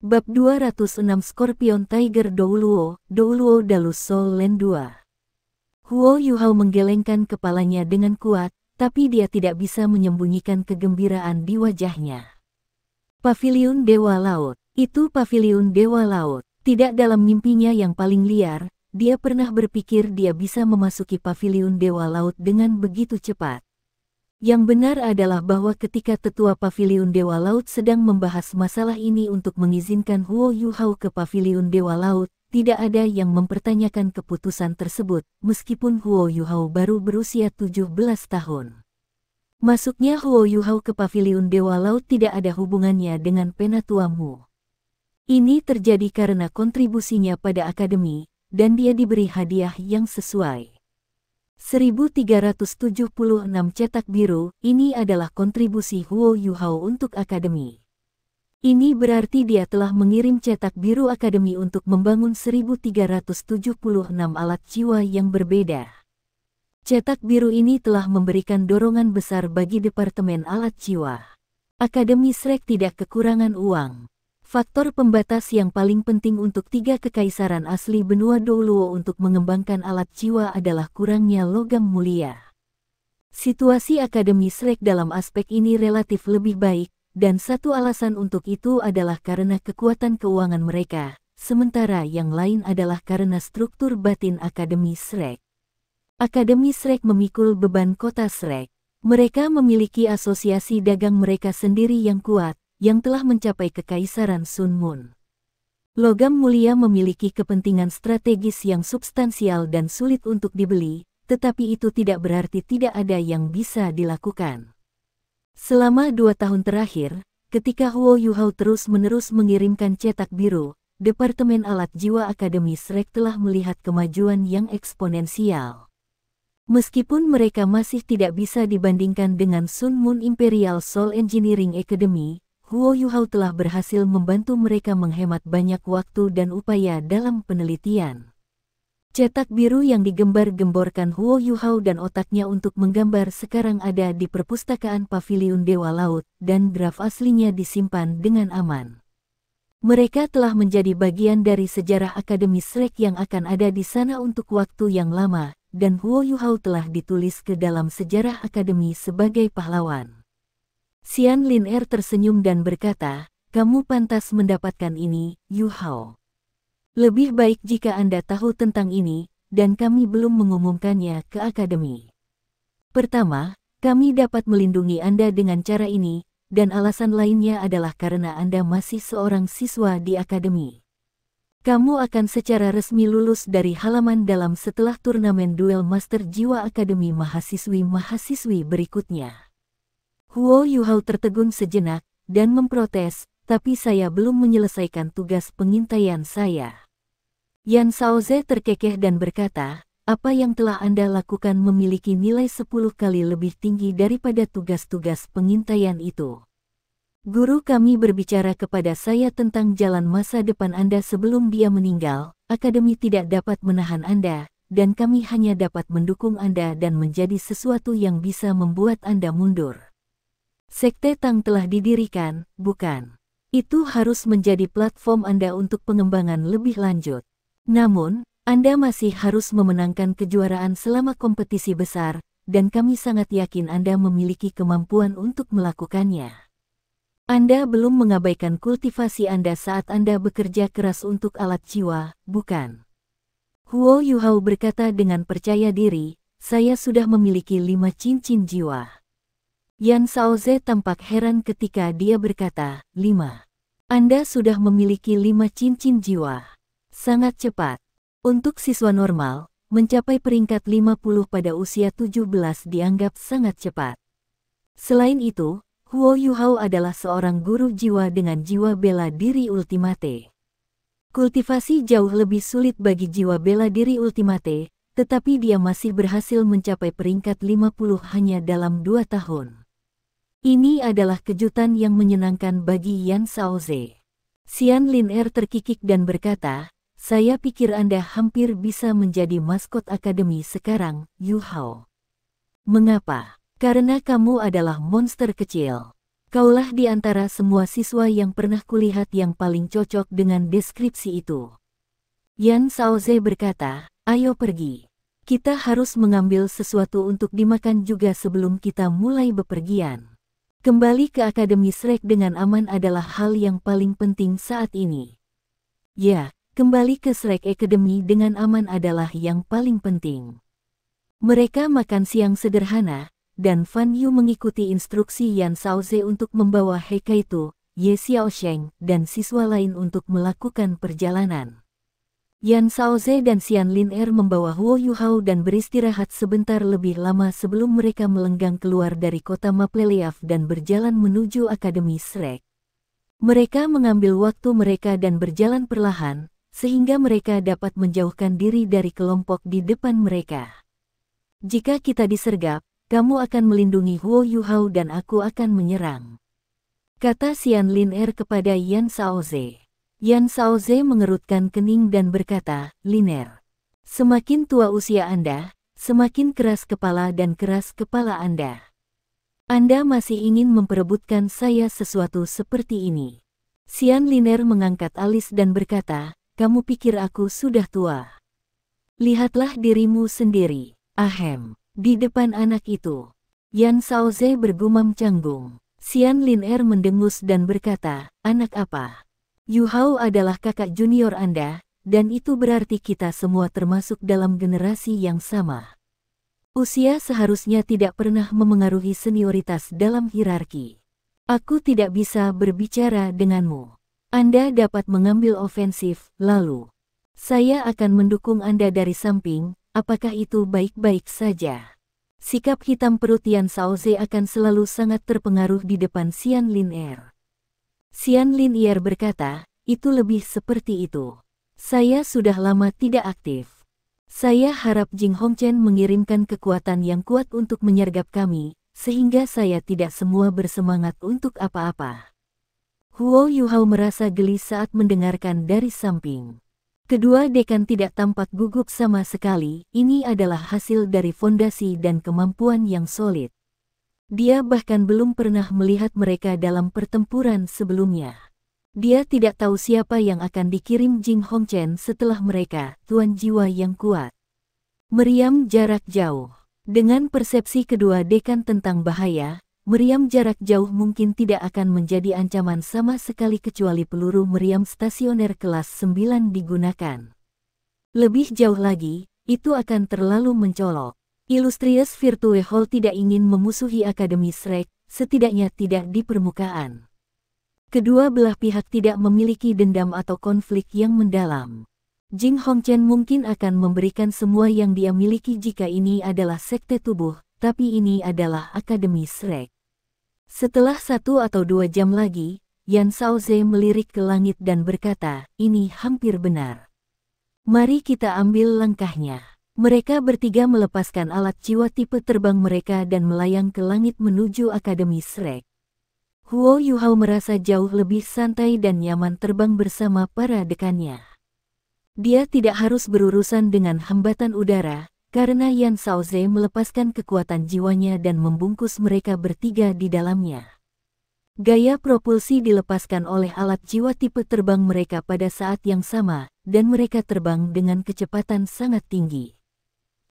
Bab 206 Scorpion Tiger Douluo Dalus Soul Land 2. Huo Yuhao menggelengkan kepalanya dengan kuat, tapi dia tidak bisa menyembunyikan kegembiraan di wajahnya. Paviliun Dewa Laut. Itu paviliun Dewa Laut. Tidak dalam mimpinya yang paling liar, dia pernah berpikir dia bisa memasuki paviliun Dewa Laut dengan begitu cepat. Yang benar adalah bahwa ketika tetua paviliun Dewa Laut sedang membahas masalah ini untuk mengizinkan Huo Yuhao ke paviliun Dewa Laut, tidak ada yang mempertanyakan keputusan tersebut, meskipun Huo Yuhao baru berusia 17 tahun. Masuknya Huo Yuhao ke paviliun Dewa Laut tidak ada hubungannya dengan Penatua Mu. Ini terjadi karena kontribusinya pada akademi, dan dia diberi hadiah yang sesuai. 1376 cetak biru, ini adalah kontribusi Huo Yuhao untuk akademi. Ini berarti dia telah mengirim cetak biru akademi untuk membangun 1376 alat jiwa yang berbeda. Cetak biru ini telah memberikan dorongan besar bagi Departemen Alat Jiwa. Akademi Shrek tidak kekurangan uang. Faktor pembatas yang paling penting untuk 3 kekaisaran asli benua Douluo untuk mengembangkan alat jiwa adalah kurangnya logam mulia. Situasi Akademi Shrek dalam aspek ini relatif lebih baik, dan satu alasan untuk itu adalah karena kekuatan keuangan mereka, sementara yang lain adalah karena struktur batin Akademi Shrek. Akademi Shrek memikul beban kota Shrek. Mereka memiliki asosiasi dagang mereka sendiri yang kuat, yang telah mencapai kekaisaran Sun Moon. Logam mulia memiliki kepentingan strategis yang substansial dan sulit untuk dibeli, tetapi itu tidak berarti tidak ada yang bisa dilakukan. Selama 2 tahun terakhir, ketika Huo Yuhao terus-menerus mengirimkan cetak biru, Departemen Alat Jiwa Akademi Shrek telah melihat kemajuan yang eksponensial. Meskipun mereka masih tidak bisa dibandingkan dengan Sun Moon Imperial Soul Engineering Academy, Huo Yuhao telah berhasil membantu mereka menghemat banyak waktu dan upaya dalam penelitian. Cetak biru yang digembar-gemborkan Huo Yuhao dan otaknya untuk menggambar sekarang ada di perpustakaan Paviliun Dewa Laut, dan draft aslinya disimpan dengan aman. Mereka telah menjadi bagian dari sejarah Akademi Shrek yang akan ada di sana untuk waktu yang lama, dan Huo Yuhao telah ditulis ke dalam sejarah Akademi sebagai pahlawan. Xian Lin tersenyum dan berkata, "Kamu pantas mendapatkan ini, Yuhao. Lebih baik jika Anda tahu tentang ini, dan kami belum mengumumkannya ke akademi. Pertama, kami dapat melindungi Anda dengan cara ini, dan alasan lainnya adalah karena Anda masih seorang siswa di akademi. Kamu akan secara resmi lulus dari halaman dalam setelah turnamen duel Master Jiwa Akademi Mahasiswi-Mahasiswi berikutnya." Huo Yuhao tertegun sejenak, dan memprotes, "Tapi saya belum menyelesaikan tugas pengintaian saya." Yan Shaoze terkekeh dan berkata, "Apa yang telah Anda lakukan memiliki nilai 10 kali lebih tinggi daripada tugas-tugas pengintaian itu. Guru kami berbicara kepada saya tentang jalan masa depan Anda sebelum dia meninggal. Akademi tidak dapat menahan Anda, dan kami hanya dapat mendukung Anda dan menjadi sesuatu yang bisa membuat Anda mundur. Sekte Tang telah didirikan, bukan? Itu harus menjadi platform Anda untuk pengembangan lebih lanjut. Namun, Anda masih harus memenangkan kejuaraan selama kompetisi besar, dan kami sangat yakin Anda memiliki kemampuan untuk melakukannya. Anda belum mengabaikan kultivasi Anda saat Anda bekerja keras untuk alat jiwa, bukan?" Huo Yuhao berkata dengan percaya diri, "Saya sudah memiliki 5 cincin jiwa." Yan Shaoze tampak heran ketika dia berkata, 5. Anda sudah memiliki 5 cincin jiwa. Sangat cepat. Untuk siswa normal, mencapai peringkat 50 pada usia 17 dianggap sangat cepat. Selain itu, Huo Yuhao adalah seorang guru jiwa dengan jiwa bela diri ultimate. Kultivasi jauh lebih sulit bagi jiwa bela diri ultimate, tetapi dia masih berhasil mencapai peringkat 50 hanya dalam 2 tahun. Ini adalah kejutan yang menyenangkan bagi Yan Shaoze. Xian Lin terkikik dan berkata, "Saya pikir Anda hampir bisa menjadi maskot akademi sekarang, Yuhao." "Mengapa?" "Karena kamu adalah monster kecil. Kaulah di antara semua siswa yang pernah kulihat yang paling cocok dengan deskripsi itu. Yan Shaoze berkata, ayo pergi. Kita harus mengambil sesuatu untuk dimakan juga sebelum kita mulai bepergian. Kembali ke Akademi Shrek dengan aman adalah hal yang paling penting saat ini. Ya, kembali ke Shrek Academy dengan aman adalah yang paling penting. Mereka makan siang sederhana, dan Fan Yu mengikuti instruksi Yan Shaoze untuk membawa He Kaito, Ye Xiaosheng, dan siswa lain untuk melakukan perjalanan. Yan Shaoze dan Xian Lin Er membawa Huo Yuhao dan beristirahat sebentar lebih lama sebelum mereka melenggang keluar dari kota Mapleleaf dan berjalan menuju Akademi Shrek. Mereka mengambil waktu mereka dan berjalan perlahan, sehingga mereka dapat menjauhkan diri dari kelompok di depan mereka. Jika kita disergap, kamu akan melindungi Huo Yuhao dan aku akan menyerang, kata Xian Lin Er kepada Yan Shaoze. Yan Shaoze mengerutkan kening dan berkata, Lin Er, semakin tua usia Anda, semakin keras kepala dan keras kepala Anda. Anda masih ingin memperebutkan saya sesuatu seperti ini. Xian Lin Er mengangkat alis dan berkata, kamu pikir aku sudah tua? Lihatlah dirimu sendiri. Ahem, di depan anak itu. Yan Shaoze bergumam canggung. Xian Lin Er mendengus dan berkata, anak apa? Yuhao adalah kakak junior Anda, dan itu berarti kita semua termasuk dalam generasi yang sama. Usia seharusnya tidak pernah memengaruhi senioritas dalam hierarki. Aku tidak bisa berbicara denganmu. Anda dapat mengambil ofensif, lalu saya akan mendukung Anda dari samping, apakah itu baik-baik saja? Sikap hitam perut Yan Shaoze akan selalu sangat terpengaruh di depan Xian Lin Er. Xian Lin Er berkata, itu lebih seperti itu. Saya sudah lama tidak aktif. Saya harap Jing Hongchen mengirimkan kekuatan yang kuat untuk menyergap kami, sehingga saya tidak semua bersemangat untuk apa-apa. Huo Yuhao merasa geli saat mendengarkan dari samping. Kedua dekan tidak tampak gugup sama sekali, ini adalah hasil dari fondasi dan kemampuan yang solid. Dia bahkan belum pernah melihat mereka dalam pertempuran sebelumnya. Dia tidak tahu siapa yang akan dikirim Jing Hongchen setelah mereka, tuan jiwa yang kuat. Meriam jarak jauh. Dengan persepsi kedua dekan tentang bahaya, meriam jarak jauh mungkin tidak akan menjadi ancaman sama sekali kecuali peluru meriam stasioner kelas 9 digunakan. Lebih jauh lagi, itu akan terlalu mencolok. Illustrious Virtue Hall tidak ingin memusuhi Akademi Shrek, setidaknya tidak di permukaan. Kedua belah pihak tidak memiliki dendam atau konflik yang mendalam. Jing Hongchen mungkin akan memberikan semua yang dia miliki jika ini adalah sekte tubuh, tapi ini adalah Akademi Shrek. Setelah 1 atau 2 jam lagi, Yan Shaoze melirik ke langit dan berkata, ini hampir benar. Mari kita ambil langkahnya. Mereka bertiga melepaskan alat jiwa tipe terbang mereka dan melayang ke langit menuju Akademi Shrek. Huo Yuhao merasa jauh lebih santai dan nyaman terbang bersama para dekannya. Dia tidak harus berurusan dengan hambatan udara, karena Yan Shaoze melepaskan kekuatan jiwanya dan membungkus mereka bertiga di dalamnya. Gaya propulsi dilepaskan oleh alat jiwa tipe terbang mereka pada saat yang sama, dan mereka terbang dengan kecepatan sangat tinggi.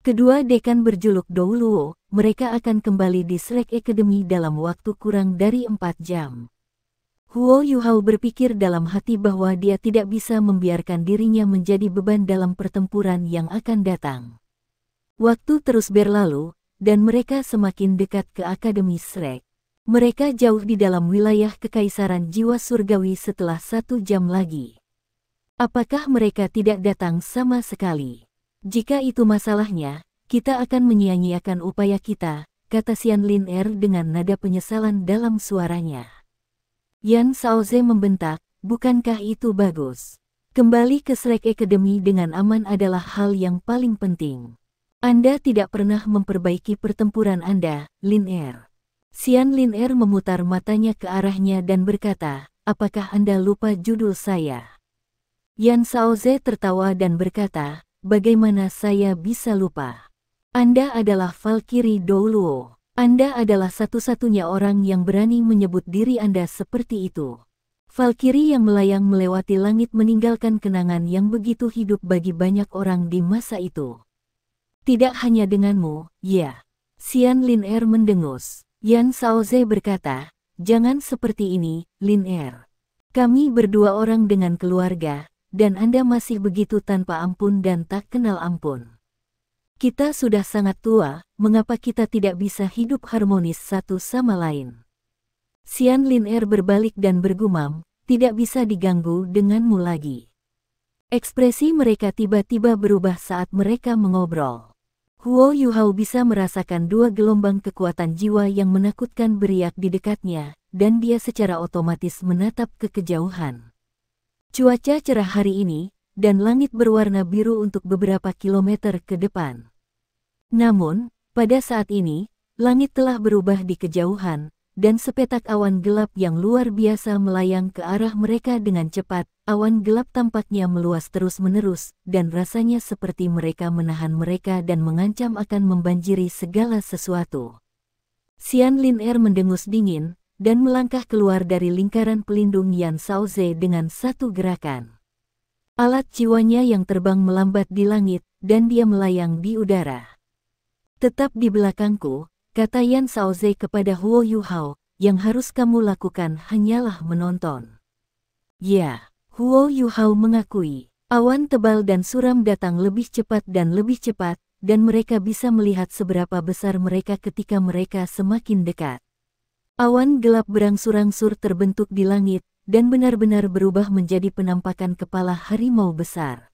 Kedua dekan berjuluk Douluo, mereka akan kembali di Shrek Academy dalam waktu kurang dari 4 jam. Huo Yuhao berpikir dalam hati bahwa dia tidak bisa membiarkan dirinya menjadi beban dalam pertempuran yang akan datang. Waktu terus berlalu, dan mereka semakin dekat ke Akademi Shrek. Mereka jauh di dalam wilayah kekaisaran jiwa surgawi setelah 1 jam lagi. Apakah mereka tidak datang sama sekali? Jika itu masalahnya, kita akan menyia-nyiakan upaya kita, kata Xian Lin Er dengan nada penyesalan dalam suaranya. Yan Shaoze membentak, bukankah itu bagus? Kembali ke Shrek Academy dengan aman adalah hal yang paling penting. Anda tidak pernah memperbaiki pertempuran Anda, Lin Er. Xian Lin Er memutar matanya ke arahnya dan berkata, apakah Anda lupa judul saya? Yan Shaoze tertawa dan berkata, bagaimana saya bisa lupa? Anda adalah Valkyrie Douluo. Anda adalah satu-satunya orang yang berani menyebut diri Anda seperti itu. Valkyrie yang melayang melewati langit meninggalkan kenangan yang begitu hidup bagi banyak orang di masa itu. Tidak hanya denganmu, ya. Xian Lin Er mendengus. Yan Shaoze berkata, jangan seperti ini, Lin Er. Kami berdua orang dengan keluarga, dan Anda masih begitu tanpa ampun dan tak kenal ampun. Kita sudah sangat tua, mengapa kita tidak bisa hidup harmonis satu sama lain? Xian Lin Er berbalik dan bergumam, tidak bisa diganggu denganmu lagi. Ekspresi mereka tiba-tiba berubah saat mereka mengobrol. Huo Yuhao bisa merasakan dua gelombang kekuatan jiwa yang menakutkan beriak di dekatnya, dan dia secara otomatis menatap ke kejauhan. Cuaca cerah hari ini, dan langit berwarna biru untuk beberapa kilometer ke depan. Namun, pada saat ini, langit telah berubah di kejauhan, dan sepetak awan gelap yang luar biasa melayang ke arah mereka dengan cepat. Awan gelap tampaknya meluas terus-menerus, dan rasanya seperti mereka menahan mereka dan mengancam akan membanjiri segala sesuatu. Xian Lin Er mendengus dingin, dan melangkah keluar dari lingkaran pelindung Yan Shaoze dengan satu gerakan. Alat jiwanya yang terbang melambat di langit, dan dia melayang di udara. Tetap di belakangku, kata Yan Shaoze kepada Huo Yuhao, yang harus kamu lakukan hanyalah menonton. Ya, Huo Yuhao mengakui. Awan tebal dan suram datang lebih cepat, dan mereka bisa melihat seberapa besar mereka ketika mereka semakin dekat. Awan gelap berangsur-angsur terbentuk di langit, dan benar-benar berubah menjadi penampakan kepala harimau besar.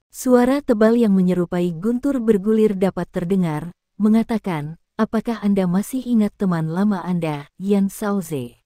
Suara tebal yang menyerupai guntur bergulir dapat terdengar, mengatakan, apakah Anda masih ingat teman lama Anda, Yan Shaoze?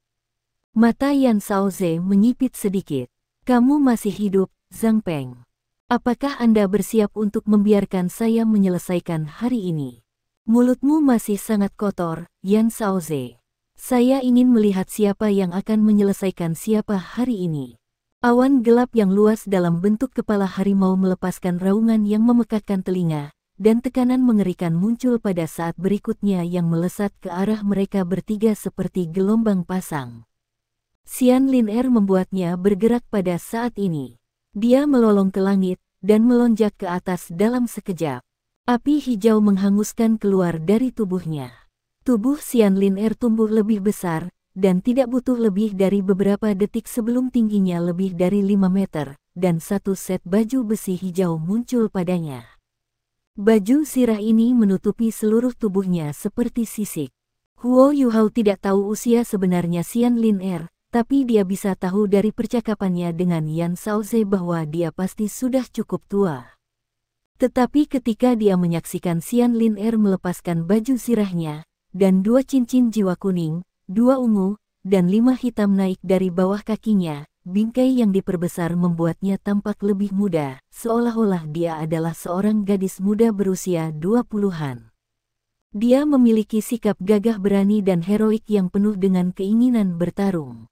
Mata Yan Shaoze menyipit sedikit. Kamu masih hidup, Zhang Peng. Apakah Anda bersiap untuk membiarkan saya menyelesaikan hari ini? Mulutmu masih sangat kotor, Yan Shaoze. Saya ingin melihat siapa yang akan menyelesaikan siapa hari ini. Awan gelap yang luas dalam bentuk kepala harimau melepaskan raungan yang memekakkan telinga, dan tekanan mengerikan muncul pada saat berikutnya yang melesat ke arah mereka bertiga seperti gelombang pasang. Xian Lin Er membuatnya bergerak pada saat ini. Dia melolong ke langit, dan melonjak ke atas dalam sekejap. Api hijau menghanguskan keluar dari tubuhnya. Tubuh Xian Lin Er tumbuh lebih besar, dan tidak butuh lebih dari beberapa detik sebelum tingginya lebih dari 5 meter, dan satu set baju besi hijau muncul padanya. Baju sirah ini menutupi seluruh tubuhnya seperti sisik. Huo Yuhao tidak tahu usia sebenarnya Xian Lin Er, tapi dia bisa tahu dari percakapannya dengan Yan Shaoze bahwa dia pasti sudah cukup tua. Tetapi ketika dia menyaksikan Xian Lin Er melepaskan baju sirahnya, dan 2 cincin jiwa kuning, 2 ungu, dan 5 hitam naik dari bawah kakinya, bingkai yang diperbesar membuatnya tampak lebih muda, seolah-olah dia adalah seorang gadis muda berusia 20-an. Dia memiliki sikap gagah berani dan heroik yang penuh dengan keinginan bertarung.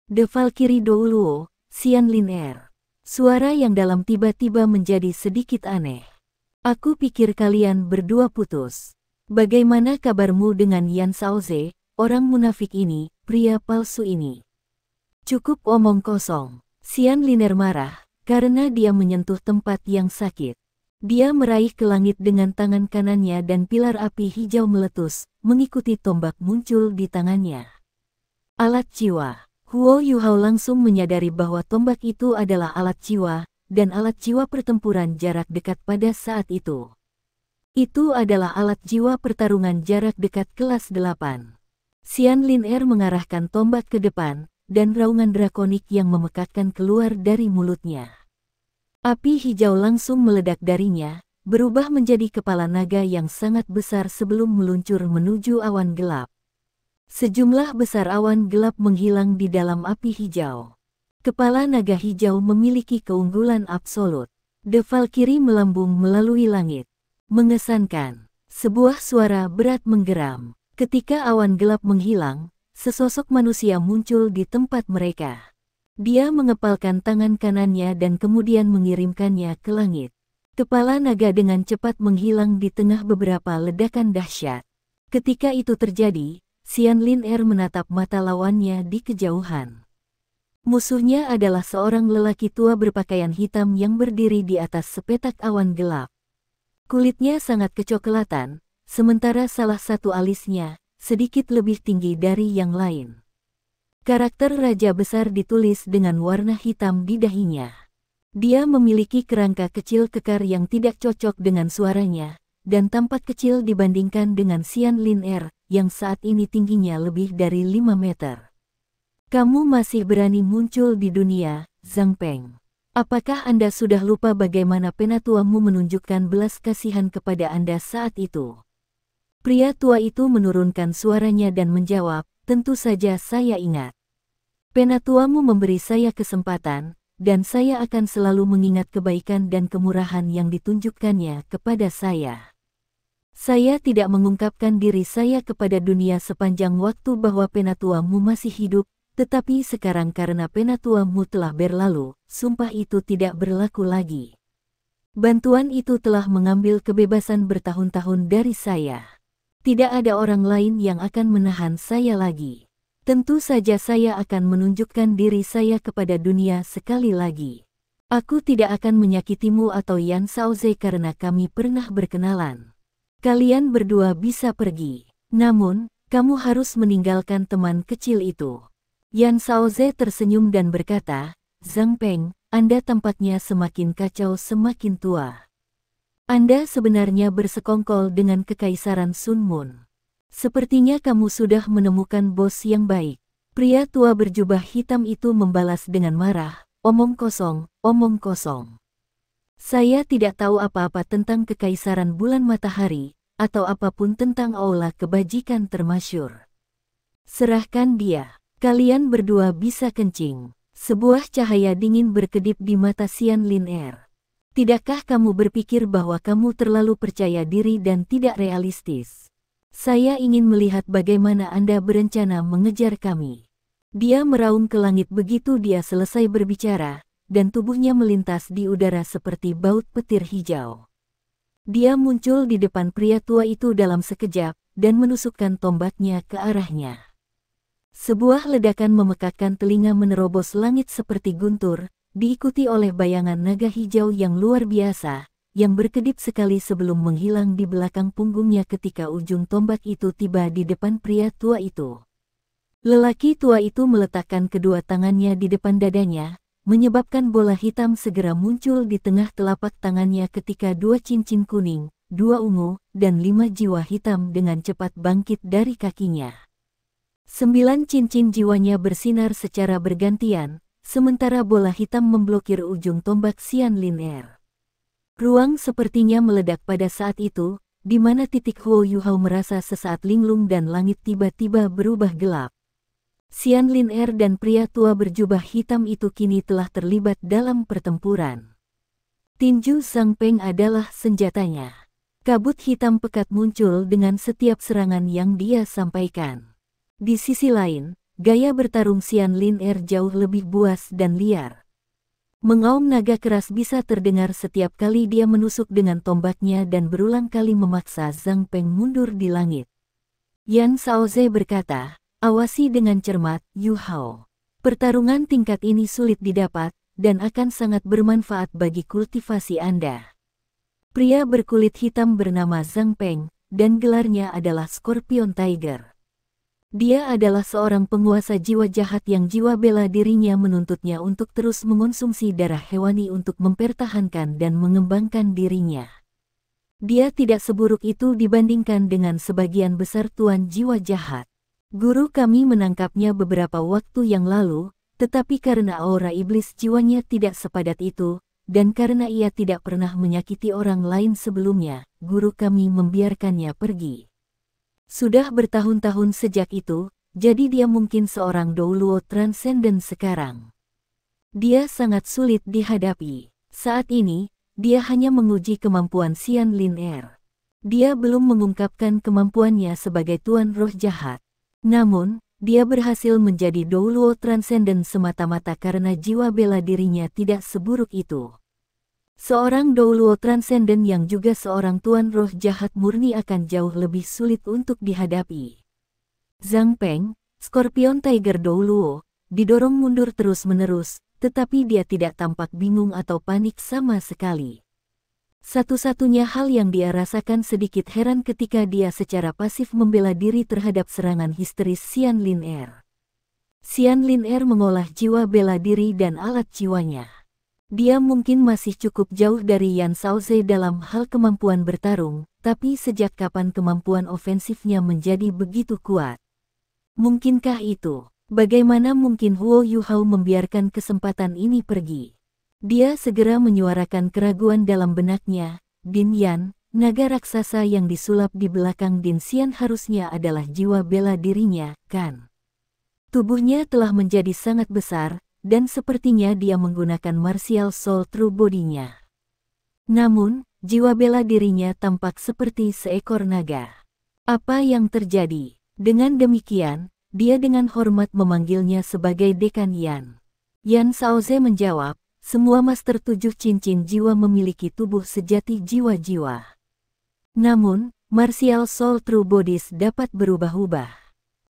The Valkyrie Douluo, Xian Lin Er. Suara yang dalam tiba-tiba menjadi sedikit aneh. Aku pikir kalian berdua putus. Bagaimana kabarmu dengan Yan Shaoze, orang munafik ini, pria palsu ini? Cukup omong kosong. Xian Lin Er marah, karena dia menyentuh tempat yang sakit. Dia meraih ke langit dengan tangan kanannya dan pilar api hijau meletus, mengikuti tombak muncul di tangannya. Alat jiwa. Huo Yuhao langsung menyadari bahwa tombak itu adalah alat jiwa, dan alat jiwa pertempuran jarak dekat pada saat itu. Itu adalah alat jiwa pertarungan jarak dekat kelas 8. Xian Lin Er mengarahkan tombak ke depan, dan raungan drakonik yang memekakkan keluar dari mulutnya. Api hijau langsung meledak darinya, berubah menjadi kepala naga yang sangat besar sebelum meluncur menuju awan gelap. Sejumlah besar awan gelap menghilang di dalam api hijau. Kepala naga hijau memiliki keunggulan absolut. The Valkyrie melambung melalui langit. Mengesankan. Sebuah suara berat menggeram. Ketika awan gelap menghilang, sesosok manusia muncul di tempat mereka. Dia mengepalkan tangan kanannya dan kemudian mengirimkannya ke langit. Kepala naga dengan cepat menghilang di tengah beberapa ledakan dahsyat. Ketika itu terjadi, Xian Lin Er menatap mata lawannya di kejauhan. Musuhnya adalah seorang lelaki tua berpakaian hitam yang berdiri di atas sepetak awan gelap. Kulitnya sangat kecoklatan, sementara salah satu alisnya sedikit lebih tinggi dari yang lain. Karakter Raja Besar ditulis dengan warna hitam di dahinya. Dia memiliki kerangka kecil kekar yang tidak cocok dengan suaranya, dan tampak kecil dibandingkan dengan Xian Lin Er, yang saat ini tingginya lebih dari 5 meter. Kamu masih berani muncul di dunia, Zhang Peng. Apakah Anda sudah lupa bagaimana penatuamu menunjukkan belas kasihan kepada Anda saat itu? Pria tua itu menurunkan suaranya dan menjawab, tentu saja saya ingat. Penatuamu memberi saya kesempatan, dan saya akan selalu mengingat kebaikan dan kemurahan yang ditunjukkannya kepada saya. Saya tidak mengungkapkan diri saya kepada dunia sepanjang waktu bahwa penatuamu masih hidup, tetapi sekarang karena penatuamu telah berlalu, sumpah itu tidak berlaku lagi. Bantuan itu telah mengambil kebebasan bertahun-tahun dari saya. Tidak ada orang lain yang akan menahan saya lagi. Tentu saja saya akan menunjukkan diri saya kepada dunia sekali lagi. Aku tidak akan menyakitimu atau Yan Shaoze karena kami pernah berkenalan. Kalian berdua bisa pergi. Namun, kamu harus meninggalkan teman kecil itu. Yan Shaoze tersenyum dan berkata, Zhang Peng, Anda tampaknya semakin kacau semakin tua. Anda sebenarnya bersekongkol dengan Kekaisaran Sun Mun. Sepertinya kamu sudah menemukan bos yang baik. Pria tua berjubah hitam itu membalas dengan marah, omong kosong, omong kosong. Saya tidak tahu apa-apa tentang Kekaisaran Bulan Matahari, atau apapun tentang aula kebajikan termasyur. Serahkan dia. Kalian berdua bisa kencing. Sebuah cahaya dingin berkedip di mata Xian Lin Er. Tidakkah kamu berpikir bahwa kamu terlalu percaya diri dan tidak realistis? Saya ingin melihat bagaimana Anda berencana mengejar kami. Dia meraung ke langit begitu dia selesai berbicara, dan tubuhnya melintas di udara seperti baut petir hijau. Dia muncul di depan pria tua itu dalam sekejap, dan menusukkan tombaknya ke arahnya. Sebuah ledakan memekakkan telinga menerobos langit seperti guntur, diikuti oleh bayangan naga hijau yang luar biasa, yang berkedip sekali sebelum menghilang di belakang punggungnya ketika ujung tombak itu tiba di depan pria tua itu. Lelaki tua itu meletakkan kedua tangannya di depan dadanya, menyebabkan bola hitam segera muncul di tengah telapak tangannya ketika 2 cincin kuning, 2 ungu, dan 5 jiwa hitam dengan cepat bangkit dari kakinya. 9 cincin jiwanya bersinar secara bergantian, sementara bola hitam memblokir ujung tombak Xian Lin Er. Ruang sepertinya meledak pada saat itu, di mana titik Huo Yuhao merasa sesaat linglung dan langit tiba-tiba berubah gelap. Xian Lin Er dan pria tua berjubah hitam itu kini telah terlibat dalam pertempuran. Tinju Zhang Peng adalah senjatanya. Kabut hitam pekat muncul dengan setiap serangan yang dia sampaikan. Di sisi lain, gaya bertarung Xian Lin Er jauh lebih buas dan liar. Mengaum naga keras bisa terdengar setiap kali dia menusuk dengan tombaknya dan berulang kali memaksa Zhang Peng mundur di langit. Yan Shaoze berkata, awasi dengan cermat, Yu Hao. Pertarungan tingkat ini sulit didapat, dan akan sangat bermanfaat bagi kultivasi Anda. Pria berkulit hitam bernama Zhang Peng, dan gelarnya adalah Scorpion Tiger. Dia adalah seorang penguasa jiwa jahat yang jiwa bela dirinya menuntutnya untuk terus mengonsumsi darah hewani untuk mempertahankan dan mengembangkan dirinya. Dia tidak seburuk itu dibandingkan dengan sebagian besar tuan jiwa jahat. Guru kami menangkapnya beberapa waktu yang lalu, tetapi karena aura iblis jiwanya tidak sepadat itu, dan karena ia tidak pernah menyakiti orang lain sebelumnya, guru kami membiarkannya pergi. Sudah bertahun-tahun sejak itu, jadi dia mungkin seorang Douluo Transcendent sekarang. Dia sangat sulit dihadapi. Saat ini, dia hanya menguji kemampuan Xian Lin Er. Dia belum mengungkapkan kemampuannya sebagai tuan roh jahat. Namun, dia berhasil menjadi Douluo Transcendent semata-mata karena jiwa bela dirinya tidak seburuk itu. Seorang Douluo transenden yang juga seorang tuan roh jahat murni akan jauh lebih sulit untuk dihadapi. Zhang Peng, Scorpion Tiger Douluo, didorong mundur terus-menerus, tetapi dia tidak tampak bingung atau panik sama sekali. Satu-satunya hal yang dia rasakan sedikit heran ketika dia secara pasif membela diri terhadap serangan histeris Xian Lin Er. Xian Lin Er mengolah jiwa bela diri dan alat jiwanya. Dia mungkin masih cukup jauh dari Yan Shaoze dalam hal kemampuan bertarung, tapi sejak kapan kemampuan ofensifnya menjadi begitu kuat? Mungkinkah itu? Bagaimana mungkin Huo Yuhao membiarkan kesempatan ini pergi? Dia segera menyuarakan keraguan dalam benaknya. Din Yan, naga raksasa yang disulap di belakang Din Xian harusnya adalah jiwa bela dirinya, kan? Tubuhnya telah menjadi sangat besar, dan sepertinya dia menggunakan martial soul true body-nya. Namun, jiwa bela dirinya tampak seperti seekor naga. Apa yang terjadi? Dengan demikian, dia dengan hormat memanggilnya sebagai Dekan Yan. Yan Shaoze menjawab, semua Master 7 cincin jiwa memiliki tubuh sejati jiwa-jiwa. Namun, martial soul true bodies dapat berubah-ubah.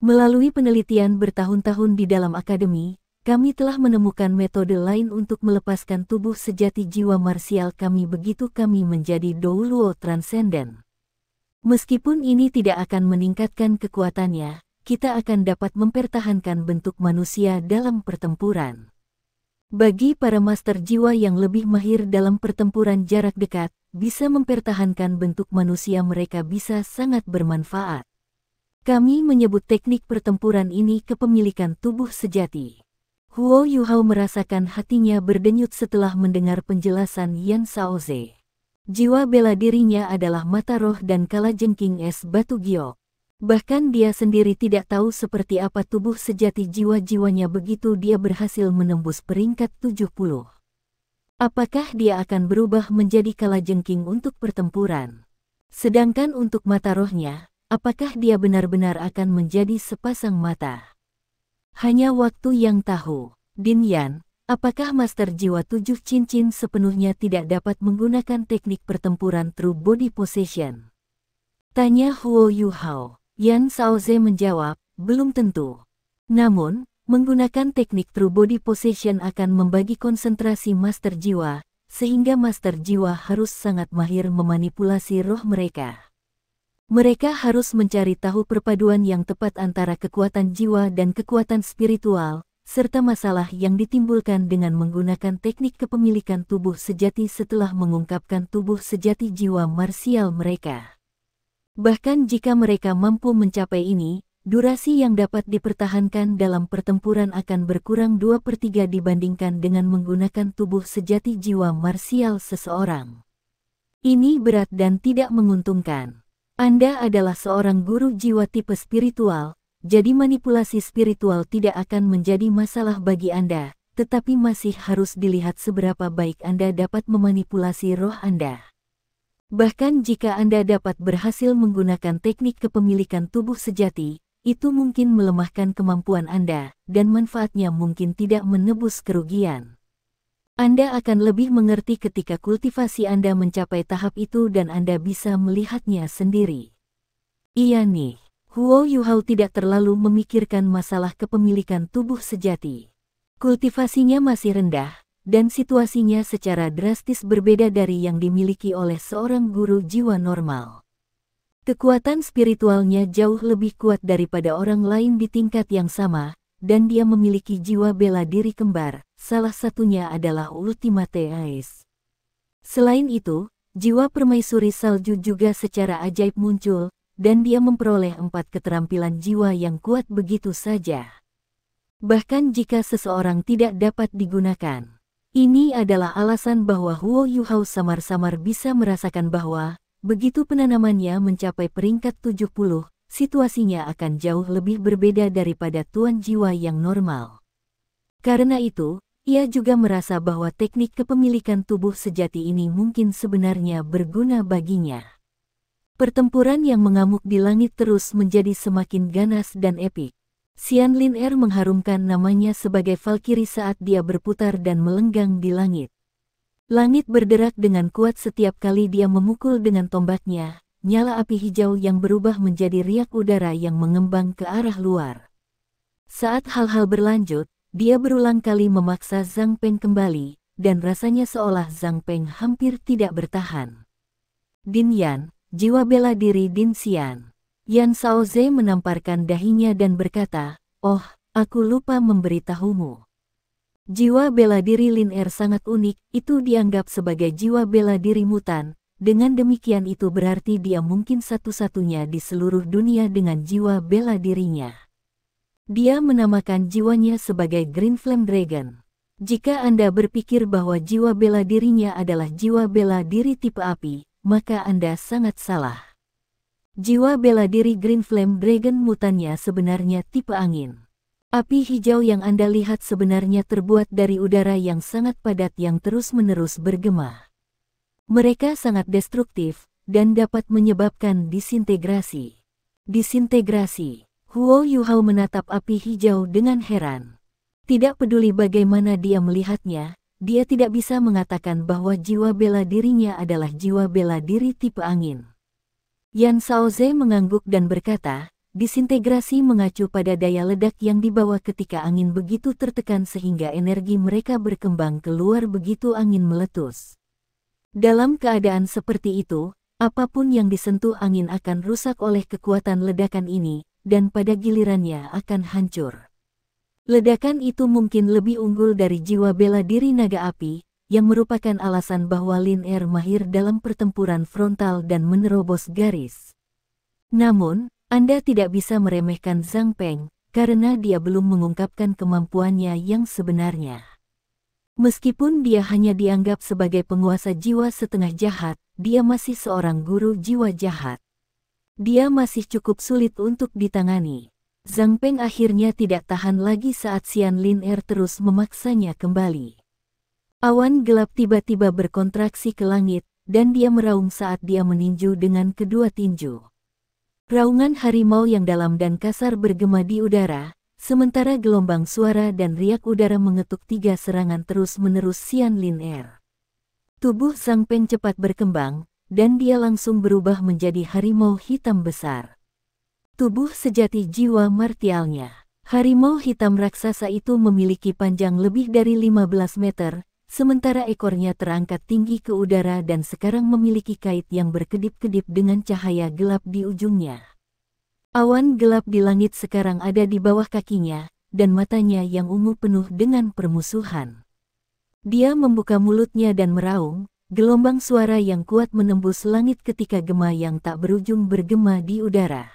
Melalui penelitian bertahun-tahun di dalam akademi, kami telah menemukan metode lain untuk melepaskan tubuh sejati jiwa marsial kami begitu kami menjadi Douluo Transcendent. Meskipun ini tidak akan meningkatkan kekuatannya, kita akan dapat mempertahankan bentuk manusia dalam pertempuran. Bagi para master jiwa yang lebih mahir dalam pertempuran jarak dekat, bisa mempertahankan bentuk manusia mereka bisa sangat bermanfaat. Kami menyebut teknik pertempuran ini kepemilikan tubuh sejati. Huo Yuhao merasakan hatinya berdenyut setelah mendengar penjelasan Yan Shaoze. Jiwa bela dirinya adalah mata roh dan kalajengking es batu giok. Bahkan dia sendiri tidak tahu seperti apa tubuh sejati jiwa-jiwanya begitu dia berhasil menembus peringkat 70. Apakah dia akan berubah menjadi kalajengking untuk pertempuran? Sedangkan untuk mata rohnya, apakah dia benar-benar akan menjadi sepasang mata? Hanya waktu yang tahu. Din Yan, apakah Master Jiwa 7 cincin sepenuhnya tidak dapat menggunakan teknik pertempuran True Body Possession? Tanya Huo Yuhao. Yan Shaoze menjawab, belum tentu. Namun, menggunakan teknik True Body Possession akan membagi konsentrasi Master Jiwa, sehingga Master Jiwa harus sangat mahir memanipulasi roh mereka. Mereka harus mencari tahu perpaduan yang tepat antara kekuatan jiwa dan kekuatan spiritual, serta masalah yang ditimbulkan dengan menggunakan teknik kepemilikan tubuh sejati setelah mengungkapkan tubuh sejati jiwa marsial mereka. Bahkan jika mereka mampu mencapai ini, durasi yang dapat dipertahankan dalam pertempuran akan berkurang 2/3 dibandingkan dengan menggunakan tubuh sejati jiwa marsial seseorang. Ini berat dan tidak menguntungkan. Anda adalah seorang guru jiwa tipe spiritual, jadi manipulasi spiritual tidak akan menjadi masalah bagi Anda, tetapi masih harus dilihat seberapa baik Anda dapat memanipulasi roh Anda. Bahkan jika Anda dapat berhasil menggunakan teknik kepemilikan tubuh sejati, itu mungkin melemahkan kemampuan Anda, dan manfaatnya mungkin tidak menebus kerugian. Anda akan lebih mengerti ketika kultivasi Anda mencapai tahap itu dan Anda bisa melihatnya sendiri. Iya nih, Huo Yuhao tidak terlalu memikirkan masalah kepemilikan tubuh sejati. Kultivasinya masih rendah, dan situasinya secara drastis berbeda dari yang dimiliki oleh seorang guru jiwa normal. Kekuatan spiritualnya jauh lebih kuat daripada orang lain di tingkat yang sama, dan dia memiliki jiwa bela diri kembar, salah satunya adalah Ultimate Ace. Selain itu, jiwa permaisuri salju juga secara ajaib muncul, dan dia memperoleh 4 keterampilan jiwa yang kuat begitu saja. Bahkan jika seseorang tidak dapat digunakan, ini adalah alasan bahwa Huo Yuhao samar-samar bisa merasakan bahwa, begitu penanamannya mencapai peringkat 70, situasinya akan jauh lebih berbeda daripada tuan jiwa yang normal. Karena itu, ia juga merasa bahwa teknik kepemilikan tubuh sejati ini mungkin sebenarnya berguna baginya. Pertempuran yang mengamuk di langit terus menjadi semakin ganas dan epik. Xian Lin Er mengharumkan namanya sebagai Valkyrie saat dia berputar dan melenggang di langit. Langit berderak dengan kuat setiap kali dia memukul dengan tombaknya, nyala api hijau yang berubah menjadi riak udara yang mengembang ke arah luar. Saat hal-hal berlanjut, dia berulang kali memaksa Zhang Peng kembali, dan rasanya seolah Zhang Peng hampir tidak bertahan. Din Yan, jiwa bela diri Din Xian. Yan Shaoze menamparkan dahinya dan berkata, "Oh, aku lupa memberitahumu. Jiwa bela diri Lin Er sangat unik, itu dianggap sebagai jiwa bela diri mutan. Dengan demikian itu berarti dia mungkin satu-satunya di seluruh dunia dengan jiwa bela dirinya. Dia menamakan jiwanya sebagai Green Flame Dragon. Jika Anda berpikir bahwa jiwa bela dirinya adalah jiwa bela diri tipe api, maka Anda sangat salah. Jiwa bela diri Green Flame Dragon mutannya sebenarnya tipe angin. Api hijau yang Anda lihat sebenarnya terbuat dari udara yang sangat padat yang terus-menerus bergema. Mereka sangat destruktif, dan dapat menyebabkan disintegrasi. Disintegrasi. Huo Yuhao menatap api hijau dengan heran. Tidak peduli bagaimana dia melihatnya, dia tidak bisa mengatakan bahwa jiwa bela dirinya adalah jiwa bela diri tipe angin. Yan Shaoze mengangguk dan berkata, disintegrasi mengacu pada daya ledak yang dibawa ketika angin begitu tertekan sehingga energi mereka berkembang keluar begitu angin meletus. Dalam keadaan seperti itu, apapun yang disentuh angin akan rusak oleh kekuatan ledakan ini, dan pada gilirannya akan hancur. Ledakan itu mungkin lebih unggul dari jiwa bela diri naga api, yang merupakan alasan bahwa Lin Er mahir dalam pertempuran frontal dan menerobos garis. Namun, Anda tidak bisa meremehkan Zhang Peng, karena dia belum mengungkapkan kemampuannya yang sebenarnya. Meskipun dia hanya dianggap sebagai penguasa jiwa setengah jahat, dia masih seorang guru jiwa jahat. Dia masih cukup sulit untuk ditangani. Zhang Peng akhirnya tidak tahan lagi saat Xian Lin Er terus memaksanya kembali. Awan gelap tiba-tiba berkontraksi ke langit, dan dia meraung saat dia meninju dengan kedua tinju. Raungan harimau yang dalam dan kasar bergema di udara, sementara gelombang suara dan riak udara mengetuk 3 serangan terus-menerus Xian Lin Er. Tubuh Zhang Peng cepat berkembang, dan dia langsung berubah menjadi harimau hitam besar. Tubuh sejati jiwa martialnya. Harimau hitam raksasa itu memiliki panjang lebih dari 15 meter, sementara ekornya terangkat tinggi ke udara dan sekarang memiliki kait yang berkedip-kedip dengan cahaya gelap di ujungnya. Awan gelap di langit sekarang ada di bawah kakinya, dan matanya yang ungu penuh dengan permusuhan. Dia membuka mulutnya dan meraung. Gelombang suara yang kuat menembus langit ketika gema yang tak berujung bergema di udara.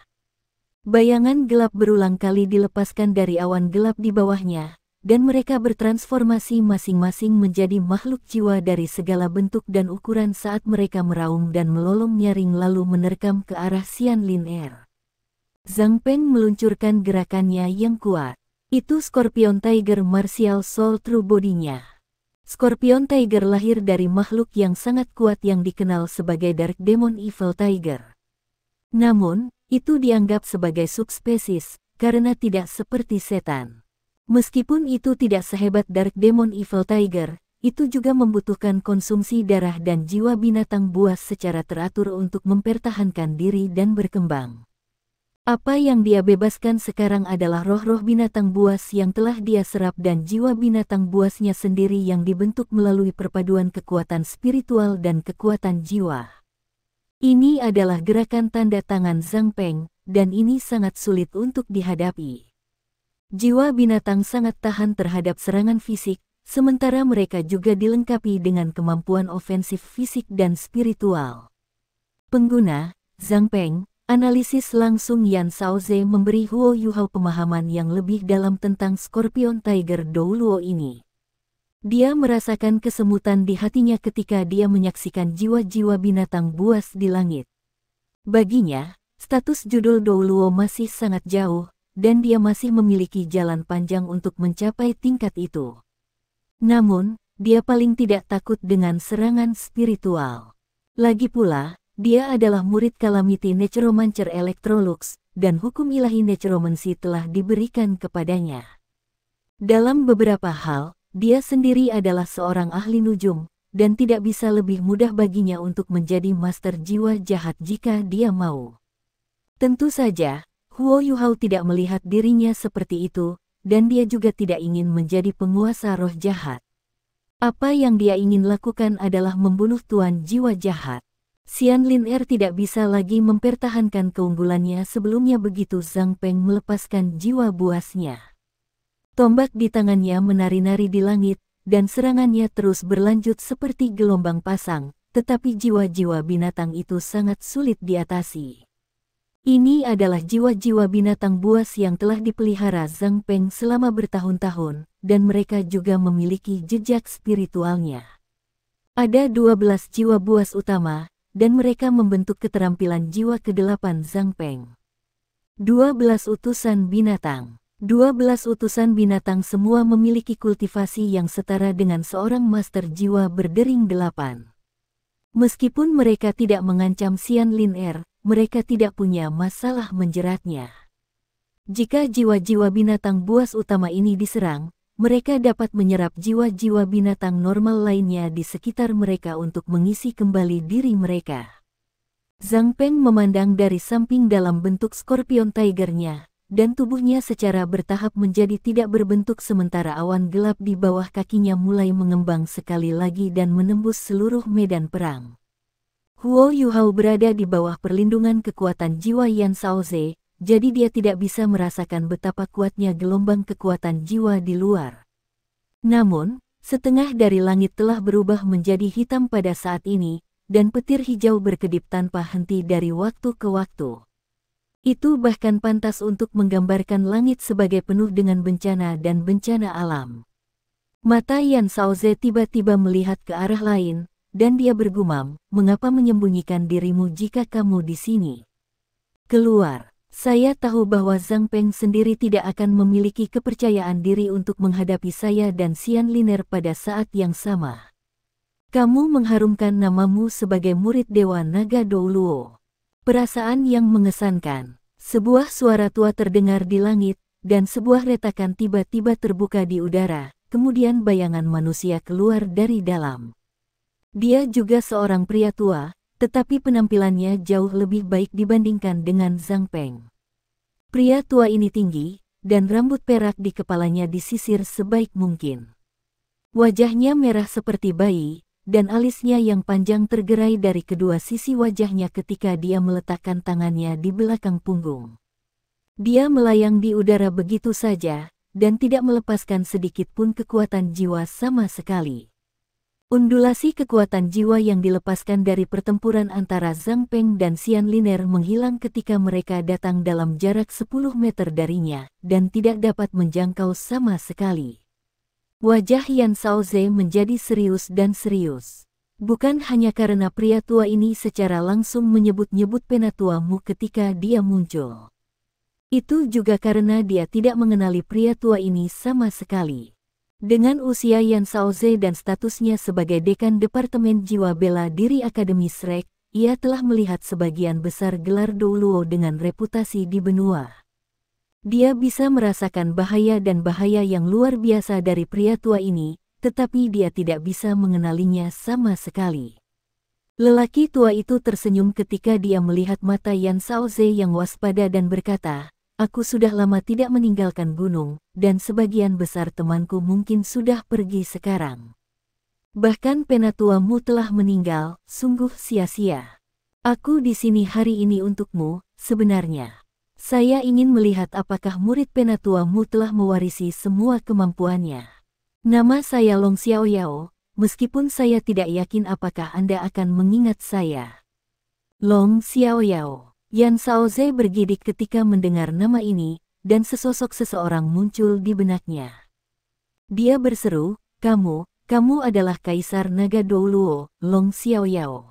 Bayangan gelap berulang kali dilepaskan dari awan gelap di bawahnya, dan mereka bertransformasi masing-masing menjadi makhluk jiwa dari segala bentuk dan ukuran saat mereka meraung dan melolong nyaring lalu menerkam ke arah Xian Lin Er. Zhang Peng meluncurkan gerakannya yang kuat. Itu Scorpion Tiger Martial Soul True Body-nya. Scorpion Tiger lahir dari makhluk yang sangat kuat yang dikenal sebagai Dark Demon Evil Tiger. Namun, itu dianggap sebagai subspesies, karena tidak seperti setan. Meskipun itu tidak sehebat Dark Demon Evil Tiger, itu juga membutuhkan konsumsi darah dan jiwa binatang buas secara teratur untuk mempertahankan diri dan berkembang. Apa yang dia bebaskan sekarang adalah roh-roh binatang buas yang telah dia serap dan jiwa binatang buasnya sendiri yang dibentuk melalui perpaduan kekuatan spiritual dan kekuatan jiwa. Ini adalah gerakan tanda tangan Zhang Peng, dan ini sangat sulit untuk dihadapi. Jiwa binatang sangat tahan terhadap serangan fisik, sementara mereka juga dilengkapi dengan kemampuan ofensif fisik dan spiritual. Pengguna, Zhang Peng. Analisis langsung Yan Shaoze memberi Huo Yuhao pemahaman yang lebih dalam tentang Scorpion Tiger Douluo ini. Dia merasakan kesemutan di hatinya ketika dia menyaksikan jiwa-jiwa binatang buas di langit. Baginya, status judul Douluo masih sangat jauh, dan dia masih memiliki jalan panjang untuk mencapai tingkat itu. Namun, dia paling tidak takut dengan serangan spiritual. Lagi pula, dia adalah murid Calamity Necromancer Electrolux, dan hukum ilahi necromancy telah diberikan kepadanya. Dalam beberapa hal, dia sendiri adalah seorang ahli nujum, dan tidak bisa lebih mudah baginya untuk menjadi master jiwa jahat jika dia mau. Tentu saja, Huo Yuhao tidak melihat dirinya seperti itu, dan dia juga tidak ingin menjadi penguasa roh jahat. Apa yang dia ingin lakukan adalah membunuh tuan jiwa jahat. Xian Lin tidak bisa lagi mempertahankan keunggulannya sebelumnya begitu Zhang Peng melepaskan jiwa buasnya. Tombak di tangannya menari-nari di langit, dan serangannya terus berlanjut seperti gelombang pasang, tetapi jiwa-jiwa binatang itu sangat sulit diatasi. Ini adalah jiwa-jiwa binatang buas yang telah dipelihara Zhang Peng selama bertahun-tahun, dan mereka juga memiliki jejak spiritualnya. Ada 12 jiwa buas utama, dan mereka membentuk keterampilan jiwa ke-8 Zhang Peng. 12 utusan binatang. 12 utusan binatang semua memiliki kultivasi yang setara dengan seorang master jiwa berdering 8. Meskipun mereka tidak mengancam Xian Lin, mereka tidak punya masalah menjeratnya. Jika jiwa-jiwa binatang buas utama ini diserang, mereka dapat menyerap jiwa-jiwa binatang normal lainnya di sekitar mereka untuk mengisi kembali diri mereka. Zhang Peng memandang dari samping dalam bentuk Scorpion Tiger-nya, dan tubuhnya secara bertahap menjadi tidak berbentuk sementara awan gelap di bawah kakinya mulai mengembang sekali lagi dan menembus seluruh medan perang. Huo Yuhao berada di bawah perlindungan kekuatan jiwa Yan Shaoze, jadi dia tidak bisa merasakan betapa kuatnya gelombang kekuatan jiwa di luar. Namun, setengah dari langit telah berubah menjadi hitam pada saat ini, dan petir hijau berkedip tanpa henti dari waktu ke waktu. Itu bahkan pantas untuk menggambarkan langit sebagai penuh dengan bencana dan bencana alam. Mata Yan Shaoze tiba-tiba melihat ke arah lain, dan dia bergumam, "Mengapa menyembunyikan dirimu jika kamu di sini? Keluar." Saya tahu bahwa Zhang Peng sendiri tidak akan memiliki kepercayaan diri untuk menghadapi saya dan Xian Lin pada saat yang sama. Kamu mengharumkan namamu sebagai murid Dewa Naga Douluo. Perasaan yang mengesankan. Sebuah suara tua terdengar di langit, dan sebuah retakan tiba-tiba terbuka di udara, kemudian bayangan manusia keluar dari dalam. Dia juga seorang pria tua, tetapi penampilannya jauh lebih baik dibandingkan dengan Zhang Peng. Pria tua ini tinggi, dan rambut perak di kepalanya disisir sebaik mungkin. Wajahnya merah seperti bayi, dan alisnya yang panjang tergerai dari kedua sisi wajahnya ketika dia meletakkan tangannya di belakang punggung. Dia melayang di udara begitu saja, dan tidak melepaskan sedikit pun kekuatan jiwa sama sekali. Undulasi kekuatan jiwa yang dilepaskan dari pertempuran antara Zhang Peng dan Xian Lin menghilang ketika mereka datang dalam jarak 10 meter darinya, dan tidak dapat menjangkau sama sekali. Wajah Yan Shaoze menjadi serius dan serius. Bukan hanya karena pria tua ini secara langsung menyebut-nyebut penatuamu ketika dia muncul. Itu juga karena dia tidak mengenali pria tua ini sama sekali. Dengan usia Yan Shaoze dan statusnya sebagai dekan Departemen Jiwa Bela Diri Akademi Shrek, ia telah melihat sebagian besar gelar Douluo dengan reputasi di benua. Dia bisa merasakan bahaya dan bahaya yang luar biasa dari pria tua ini, tetapi dia tidak bisa mengenalinya sama sekali. Lelaki tua itu tersenyum ketika dia melihat mata Yan Shaoze yang waspada dan berkata, "Aku sudah lama tidak meninggalkan gunung, dan sebagian besar temanku mungkin sudah pergi sekarang. Bahkan penatuamu telah meninggal, sungguh sia-sia. Aku di sini hari ini untukmu, sebenarnya. Saya ingin melihat apakah murid penatuamu telah mewarisi semua kemampuannya. Nama saya Long Xiaoyao, meskipun saya tidak yakin apakah Anda akan mengingat saya." Long Xiaoyao. Yan Shaoze bergidik ketika mendengar nama ini, dan sesosok seseorang muncul di benaknya. Dia berseru, kamu adalah Kaisar Naga Douluo, Long Xiaoyao.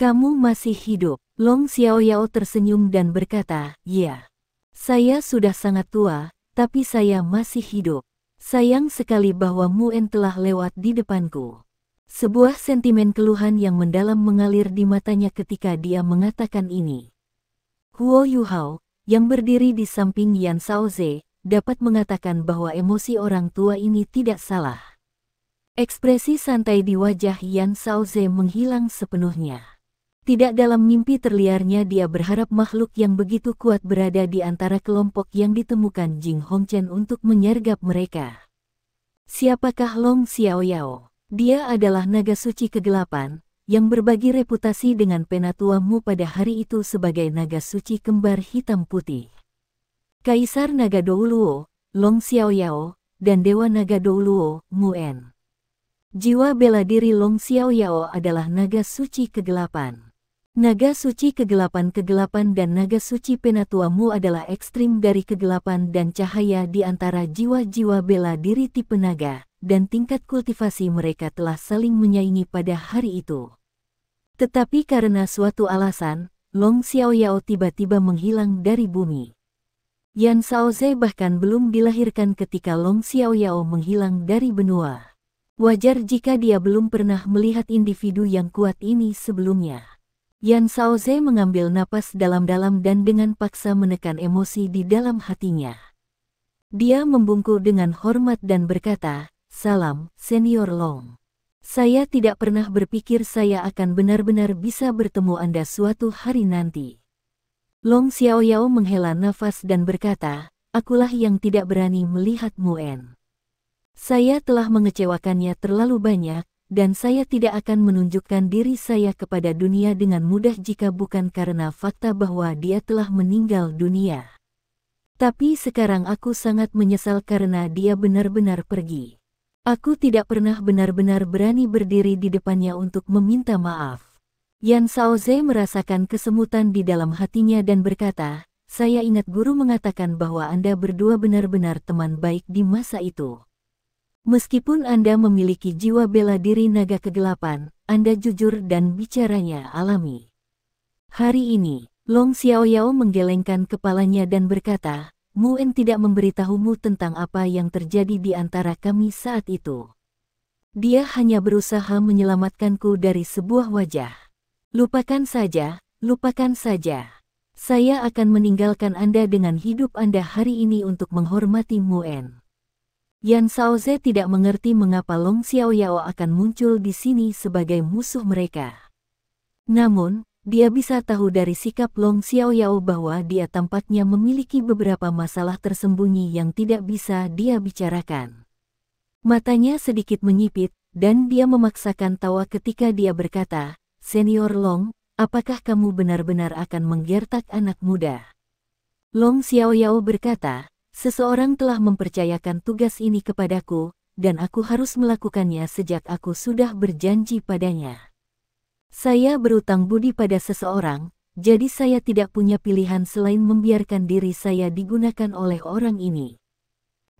Kamu masih hidup." Long Xiaoyao tersenyum dan berkata, "Ya. Saya sudah sangat tua, tapi saya masih hidup. Sayang sekali bahwa Muen telah lewat di depanku." Sebuah sentimen keluhan yang mendalam mengalir di matanya ketika dia mengatakan ini. Huo Yuhao, yang berdiri di samping Yan Shaoze, dapat mengatakan bahwa emosi orang tua ini tidak salah. Ekspresi santai di wajah Yan Shaoze menghilang sepenuhnya. Tidak dalam mimpi terliarnya dia berharap makhluk yang begitu kuat berada di antara kelompok yang ditemukan Jing Hongchen untuk menyergap mereka. Siapakah Long Xiaoyao? Dia adalah naga suci kegelapan, yang berbagi reputasi dengan Penatua Mu pada hari itu sebagai naga suci kembar hitam putih. Kaisar Naga Douluo, Long Xiaoyao, dan Dewa Naga Douluo, Mu En. Jiwa bela diri Long Xiaoyao adalah naga suci kegelapan. Naga suci kegelapan dan naga suci Penatua Mu adalah ekstrim dari kegelapan dan cahaya di antara jiwa-jiwa bela diri tipe naga, dan tingkat kultivasi mereka telah saling menyaingi pada hari itu. Tetapi karena suatu alasan, Long Xiaoyao tiba-tiba menghilang dari bumi. Yan Shaoze bahkan belum dilahirkan ketika Long Xiaoyao menghilang dari benua. Wajar jika dia belum pernah melihat individu yang kuat ini sebelumnya. Yan Shaoze mengambil napas dalam-dalam dan dengan paksa menekan emosi di dalam hatinya. Dia membungkuk dengan hormat dan berkata, "Salam, Senior Long. Saya tidak pernah berpikir saya akan benar-benar bisa bertemu Anda suatu hari nanti." Long Xiaoyao menghela nafas dan berkata, "Akulah yang tidak berani melihat Mu En. Saya telah mengecewakannya terlalu banyak, dan saya tidak akan menunjukkan diri saya kepada dunia dengan mudah jika bukan karena fakta bahwa dia telah meninggal dunia. Tapi sekarang aku sangat menyesal karena dia benar-benar pergi. Aku tidak pernah benar-benar berani berdiri di depannya untuk meminta maaf." Yan Shaoze merasakan kesemutan di dalam hatinya dan berkata, "Saya ingat guru mengatakan bahwa Anda berdua benar-benar teman baik di masa itu. Meskipun Anda memiliki jiwa bela diri naga kegelapan, Anda jujur dan bicaranya alami." Hari ini, Long Xiaoyao menggelengkan kepalanya dan berkata, "Mu En tidak memberitahumu tentang apa yang terjadi di antara kami saat itu. Dia hanya berusaha menyelamatkanku dari sebuah wajah. Lupakan saja, lupakan saja. Saya akan meninggalkan Anda dengan hidup Anda hari ini untuk menghormati Mu En." Yan Shaoze tidak mengerti mengapa Long Xiaoyao akan muncul di sini sebagai musuh mereka. Namun, dia bisa tahu dari sikap Long Xiaoyao bahwa dia tampaknya memiliki beberapa masalah tersembunyi yang tidak bisa dia bicarakan. Matanya sedikit menyipit, dan dia memaksakan tawa ketika dia berkata, "Senior Long, apakah kamu benar-benar akan menggertak anak muda?" Long Xiaoyao berkata, "Seseorang telah mempercayakan tugas ini kepadaku, dan aku harus melakukannya sejak aku sudah berjanji padanya. Saya berutang budi pada seseorang, jadi saya tidak punya pilihan selain membiarkan diri saya digunakan oleh orang ini.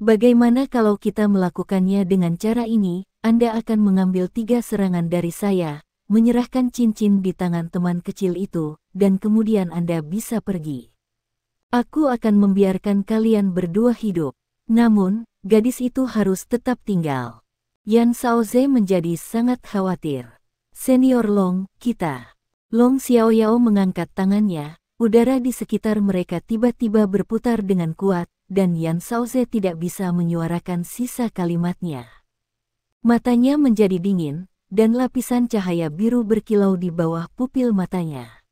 Bagaimana kalau kita melakukannya dengan cara ini? Anda akan mengambil 3 serangan dari saya, menyerahkan cincin di tangan teman kecil itu, dan kemudian Anda bisa pergi. Aku akan membiarkan kalian berdua hidup. Namun, gadis itu harus tetap tinggal." Yan Shaoze menjadi sangat khawatir. "Senior Long, kita." Long Xiaoyao mengangkat tangannya, udara di sekitar mereka tiba-tiba berputar dengan kuat, dan Yan Shaoze tidak bisa menyuarakan sisa kalimatnya. Matanya menjadi dingin, dan lapisan cahaya biru berkilau di bawah pupil matanya.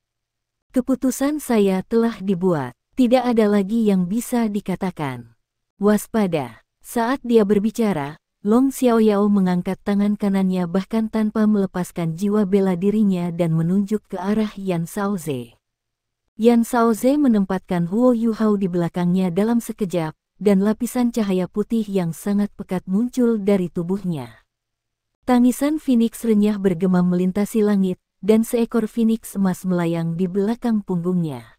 "Keputusan saya telah dibuat. Tidak ada lagi yang bisa dikatakan. Waspada." Saat dia berbicara, Long Xiaoyao mengangkat tangan kanannya bahkan tanpa melepaskan jiwa bela dirinya dan menunjuk ke arah Yan Shaoze. Yan Shaoze menempatkan Huo Yuhao di belakangnya dalam sekejap, dan lapisan cahaya putih yang sangat pekat muncul dari tubuhnya. Tangisan Phoenix renyah bergema melintasi langit, dan seekor Phoenix emas melayang di belakang punggungnya.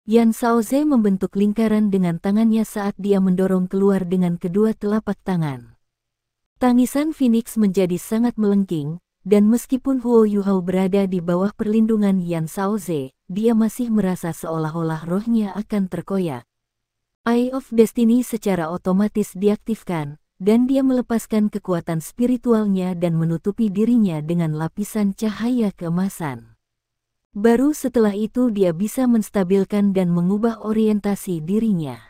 Yan Shaoze membentuk lingkaran dengan tangannya saat dia mendorong keluar dengan kedua telapak tangan. Tangisan Phoenix menjadi sangat melengking, dan meskipun Huo Yuhao berada di bawah perlindungan Yan Shaoze, dia masih merasa seolah-olah rohnya akan terkoyak. Eye of Destiny secara otomatis diaktifkan, dan dia melepaskan kekuatan spiritualnya dan menutupi dirinya dengan lapisan cahaya keemasan. Baru setelah itu dia bisa menstabilkan dan mengubah orientasi dirinya.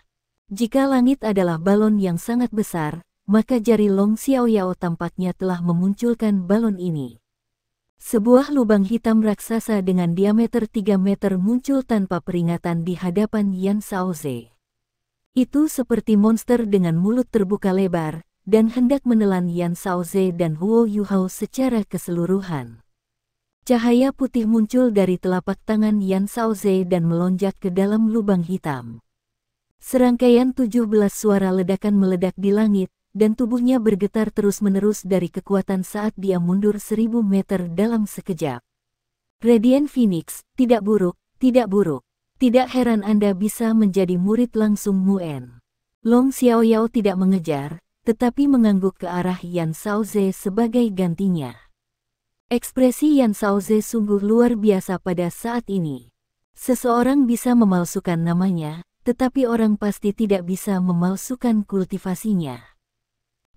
Jika langit adalah balon yang sangat besar, maka jari Long Xiaoyao tampaknya telah memunculkan balon ini. Sebuah lubang hitam raksasa dengan diameter 3 meter muncul tanpa peringatan di hadapan Yan Shaoze. Itu seperti monster dengan mulut terbuka lebar, dan hendak menelan Yan Shaoze dan Huo Yuhao secara keseluruhan. Cahaya putih muncul dari telapak tangan Yan Shaoze dan melonjak ke dalam lubang hitam. Serangkaian 17 suara ledakan meledak di langit, dan tubuhnya bergetar terus-menerus dari kekuatan saat dia mundur 1000 meter dalam sekejap. Radiant Phoenix, tidak buruk, tidak buruk. Tidak heran Anda bisa menjadi murid langsung Muen. Long Xiaoyao tidak mengejar, tetapi mengangguk ke arah Yan Shaoze sebagai gantinya. Ekspresi Yan Shaoze sungguh luar biasa pada saat ini. Seseorang bisa memalsukan namanya, tetapi orang pasti tidak bisa memalsukan kultivasinya.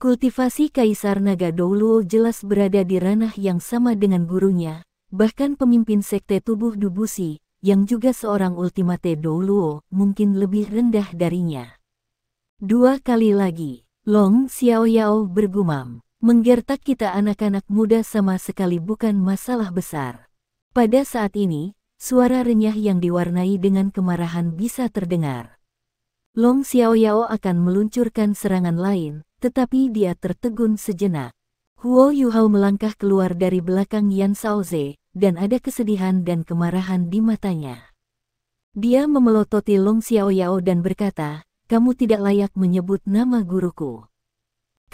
Kultivasi Kaisar Naga Douluo jelas berada di ranah yang sama dengan gurunya, bahkan pemimpin sekte tubuh Dubushi, yang juga seorang Ultimate Douluo, mungkin lebih rendah darinya. 2 kali lagi, Long Xiaoyao bergumam, menggertak kita anak-anak muda sama sekali bukan masalah besar. Pada saat ini, suara renyah yang diwarnai dengan kemarahan bisa terdengar. Long Xiaoyao akan meluncurkan serangan lain, tetapi dia tertegun sejenak. Huo Yuhao melangkah keluar dari belakang Yan Shaoze, dan ada kesedihan dan kemarahan di matanya. Dia memelototi Long Xiaoyao dan berkata, "Kamu tidak layak menyebut nama guruku.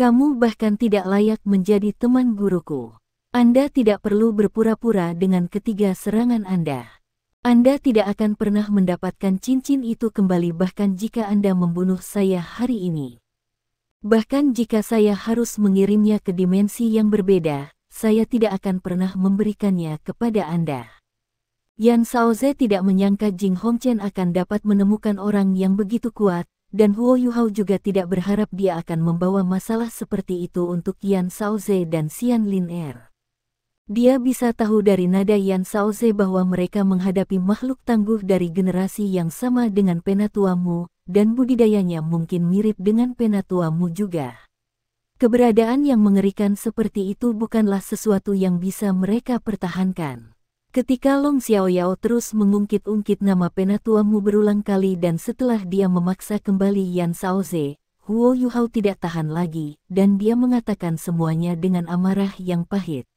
Kamu bahkan tidak layak menjadi teman guruku. Anda tidak perlu berpura-pura dengan ketiga serangan Anda. Anda tidak akan pernah mendapatkan cincin itu kembali bahkan jika Anda membunuh saya hari ini. Bahkan jika saya harus mengirimnya ke dimensi yang berbeda, saya tidak akan pernah memberikannya kepada Anda." Yan Shaoze tidak menyangka Jing Hongchen akan dapat menemukan orang yang begitu kuat, dan Huo Yuhao juga tidak berharap dia akan membawa masalah seperti itu untuk Yan Shaoze dan Xian Lin Er. Dia bisa tahu dari nada Yan Shaoze bahwa mereka menghadapi makhluk tangguh dari generasi yang sama dengan Penatua Mu, dan budidayanya mungkin mirip dengan Penatua Mu juga. Keberadaan yang mengerikan seperti itu bukanlah sesuatu yang bisa mereka pertahankan. Ketika Long Xiaoyao terus mengungkit-ungkit nama Penatua Mu berulang kali dan setelah dia memaksa kembali Yan Shaoze, Huo Yuhao tidak tahan lagi, dan dia mengatakan semuanya dengan amarah yang pahit.